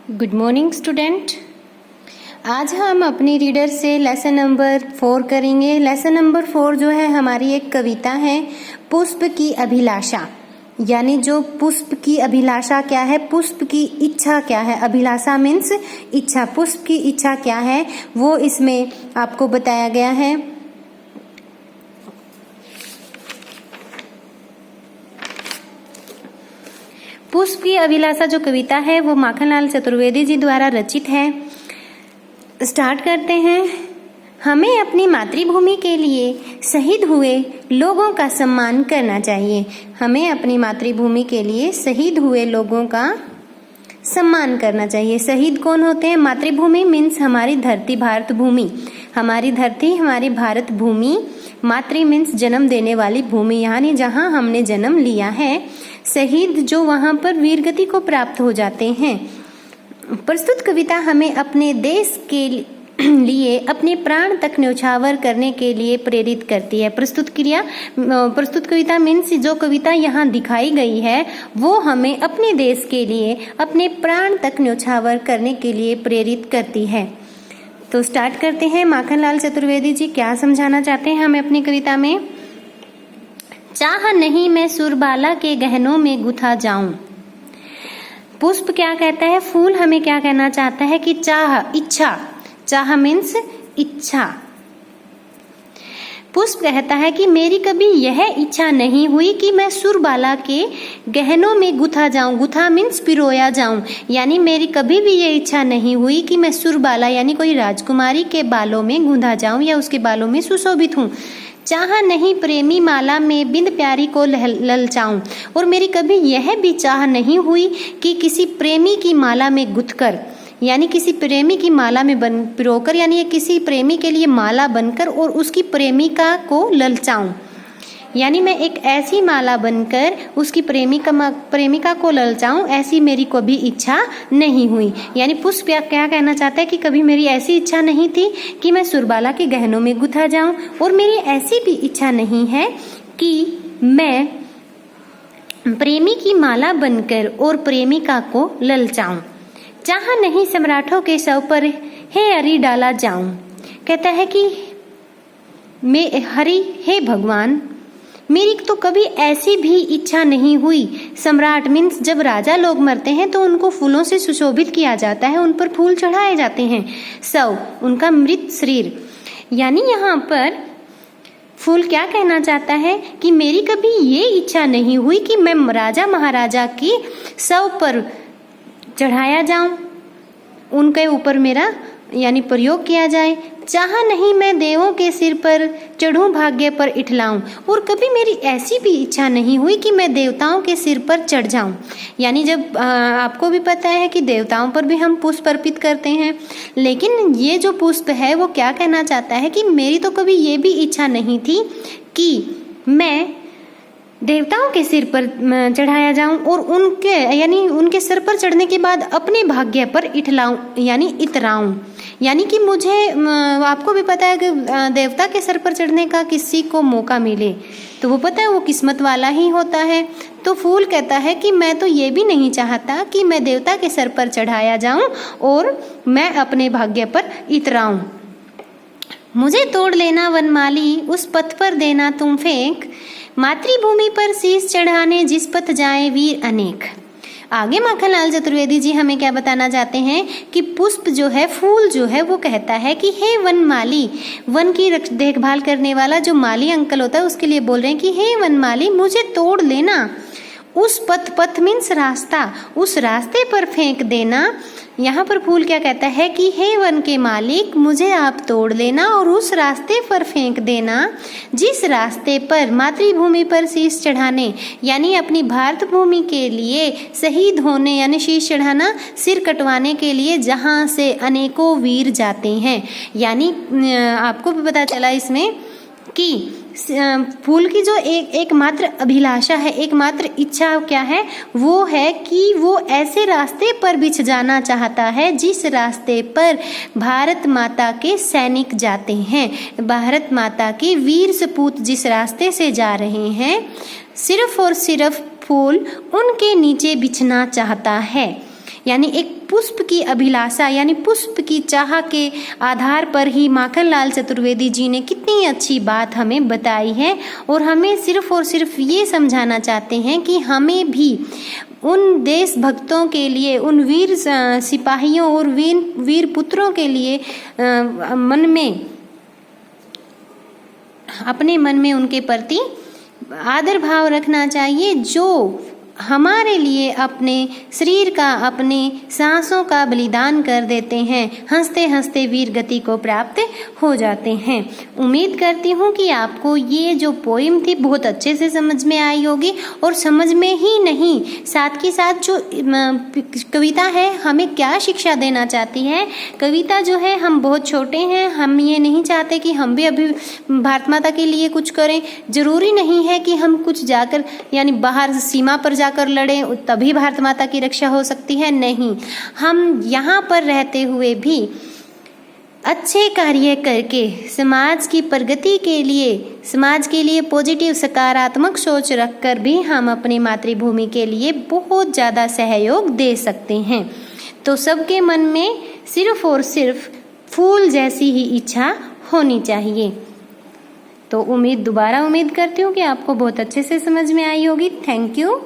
Good morning student. आज हम अपनी रीडर से लेसन नंबर 4 करेंगे। लेसन नंबर 4 जो है हमारी एक कविता है, पुष्प की अभिलाषा। यानी जो पुष्प की अभिलाषा क्या है, पुष्प की इच्छा क्या है। अभिलाषा मीन्स इच्छा, पुष्प की इच्छा क्या है वो इसमें आपको बताया गया है। पुष्प की अभिलाषा जो कविता है वो माखनलाल चतुर्वेदी जी द्वारा रचित है। स्टार्ट करते हैं। हमें अपनी मातृभूमि के लिए शहीद हुए लोगों का सम्मान करना चाहिए। हमें अपनी मातृभूमि के लिए शहीद हुए लोगों का सम्मान करना चाहिए। शहीद कौन होते हैं? मातृभूमि मीन्स हमारी धरती, भारत भूमि, हमारी धरती, हमारी भारत भूमि। मातृ मीन्स जन्म देने वाली भूमि, यानी जहाँ हमने जन्म लिया है। शहीद जो वहाँ पर वीरगति को प्राप्त हो जाते हैं। प्रस्तुत कविता हमें अपने देश के लिए अपने प्राण तक न्यौछावर करने के लिए प्रेरित करती है। प्रस्तुत कविता मीन्स जो कविता यहाँ दिखाई गई है वो हमें अपने देश के लिए अपने प्राण तक न्यौछावर करने के लिए प्रेरित करती है। तो स्टार्ट करते हैं। माखनलाल चतुर्वेदी जी क्या समझाना चाहते हैं हमें अपनी कविता में। चाह नहीं मैं सुरबाला के गहनों में गुथा जाऊं। पुष्प क्या कहता है, फूल हमें क्या कहना चाहता है कि चाह, इच्छा। चाह मीन्स इच्छा। पुष्प कहता है कि मेरी कभी यह इच्छा नहीं हुई कि मैं सुरबाला के गहनों में गुथा जाऊं। गुथा मीन्स पिरोया जाऊं, यानी मेरी कभी भी ये इच्छा नहीं हुई कि मैं सुरबाला यानी कोई राजकुमारी के बालों में गूंधा जाऊं या उसके बालों में सुशोभित हूं। चाह नहीं प्रेमी माला में बिंद प्यारी को ललचाऊं। और मेरी कभी यह भी चाह नहीं हुई कि किसी प्रेमी की माला में गुथकर, यानी किसी प्रेमी की माला में पिरोकर, यानी किसी प्रेमी के लिए माला बनकर और उसकी प्रेमिका को ललचाऊं। यानी मैं एक ऐसी माला बनकर उसकी प्रेमिका को ललचाऊं, ऐसी मेरी कभी इच्छा नहीं हुई। यानी पुष्प क्या कहना चाहता है कि कभी मेरी ऐसी इच्छा नहीं थी कि मैं सुरबाला के गहनों में गुथा जाऊं, और मेरी ऐसी भी इच्छा नहीं है कि मैं प्रेमी की माला बनकर और प्रेमिका को ललचाऊं। चाह नहीं सम्राटों के शव पर हे हरि डाला जाऊं। कहता है कि मैं हरि, हे भगवान, मेरी तो कभी ऐसी भी इच्छा नहीं हुई। सम्राट मीन्स जब राजा लोग मरते हैं तो उनको फूलों से सुशोभित किया जाता है, उन पर फूल चढ़ाए जाते हैं। शव उनका मृत शरीर, यानी यहाँ पर फूल क्या कहना चाहता है कि मेरी कभी ये इच्छा नहीं हुई कि मैं राजा महाराजा की शव पर चढ़ाया जाऊं, उनके ऊपर मेरा यानी प्रयोग किया जाए। चाह नहीं मैं देवों के सिर पर चढ़ूं, भाग्य पर इठलाऊं। और कभी मेरी ऐसी भी इच्छा नहीं हुई कि मैं देवताओं के सिर पर चढ़ जाऊं। यानी जब आपको भी पता है कि देवताओं पर भी हम पुष्प अर्पित करते हैं, लेकिन ये जो पुष्प है वो क्या कहना चाहता है कि मेरी तो कभी ये भी इच्छा नहीं थी कि मैं देवताओं के सिर पर चढ़ाया जाऊं और उनके सिर पर चढ़ने के बाद अपने भाग्य पर इठलाऊं यानी इतराऊं। यानी कि मुझे, आपको भी पता है कि देवता के सर पर चढ़ने का किसी को मौका मिले तो वो पता है वो किस्मत वाला ही होता है। तो फूल कहता है कि मैं तो ये भी नहीं चाहता कि मैं देवता के सर पर चढ़ाया जाऊं और मैं अपने भाग्य पर इतराऊं। मुझे तोड़ लेना वनमाली, उस पथ पर देना तुम फेंक, मातृभूमि पर शीश चढ़ाने जिस पथ जाए वीर अनेक। आगे माखनलाल चतुर्वेदी जी हमें क्या बताना चाहते हैं कि पुष्प जो है, फूल जो है, वो कहता है कि हे वनमाली, वन की देखभाल करने वाला जो माली अंकल होता है उसके लिए बोल रहे हैं कि हे वनमाली, मुझे तोड़ लेना, उस पथ मीन्स रास्ता, उस रास्ते पर फेंक देना। यहाँ पर फूल क्या कहता है कि हे वन के मालिक, मुझे आप तोड़ लेना और उस रास्ते पर फेंक देना जिस रास्ते पर मातृभूमि पर शीश चढ़ाने, यानी अपनी भारत भूमि के लिए शहीद होने, यानी शीश चढ़ाना, सिर कटवाने के लिए जहाँ से अनेकों वीर जाते हैं। यानी आपको भी पता चला इसमें कि फूल की जो एकमात्र अभिलाषा है, एकमात्र इच्छा क्या है, वो है कि वो ऐसे रास्ते पर बिछ जाना चाहता है जिस रास्ते पर भारत माता के सैनिक जाते हैं। भारत माता के वीर सपूत जिस रास्ते से जा रहे हैं, सिर्फ और सिर्फ फूल उनके नीचे बिछना चाहता है। यानी एक पुष्प की अभिलाषा यानी पुष्प की चाह के आधार पर ही माखनलाल चतुर्वेदी जी ने कितनी अच्छी बात हमें बताई है और हमें सिर्फ और सिर्फ ये समझाना चाहते हैं कि हमें भी उन देशभक्तों के लिए, उन वीर सिपाहियों और वीर पुत्रों के लिए अपने मन में उनके प्रति आदर भाव रखना चाहिए, जो हमारे लिए अपने शरीर का, अपने सांसों का बलिदान कर देते हैं, हंसते हंसते वीर गति को प्राप्त हो जाते हैं। उम्मीद करती हूँ कि आपको ये जो पोइम थी बहुत अच्छे से समझ में आई होगी, और समझ में ही नहीं, साथ के साथ जो कविता है हमें क्या शिक्षा देना चाहती है। कविता जो है, हम बहुत छोटे हैं, हम ये नहीं चाहते कि हम भी अभी भारत माता के लिए कुछ करें। जरूरी नहीं है कि हम कुछ जाकर यानी बाहर सीमा पर कर लड़ें तभी भारत माता की रक्षा हो सकती है, नहीं। हम यहाँ पर रहते हुए भी अच्छे कार्य करके समाज की प्रगति के लिए, समाज के लिए पॉजिटिव सकारात्मक सोच रखकर भी हम अपनी मातृभूमि के लिए बहुत ज़्यादा सहयोग दे सकते हैं। तो सबके मन में सिर्फ और सिर्फ फूल जैसी ही इच्छा होनी चाहिए। तो दोबारा उम्मीद करती हूँ कि आपको बहुत अच्छे से समझ में आई होगी। Thank you.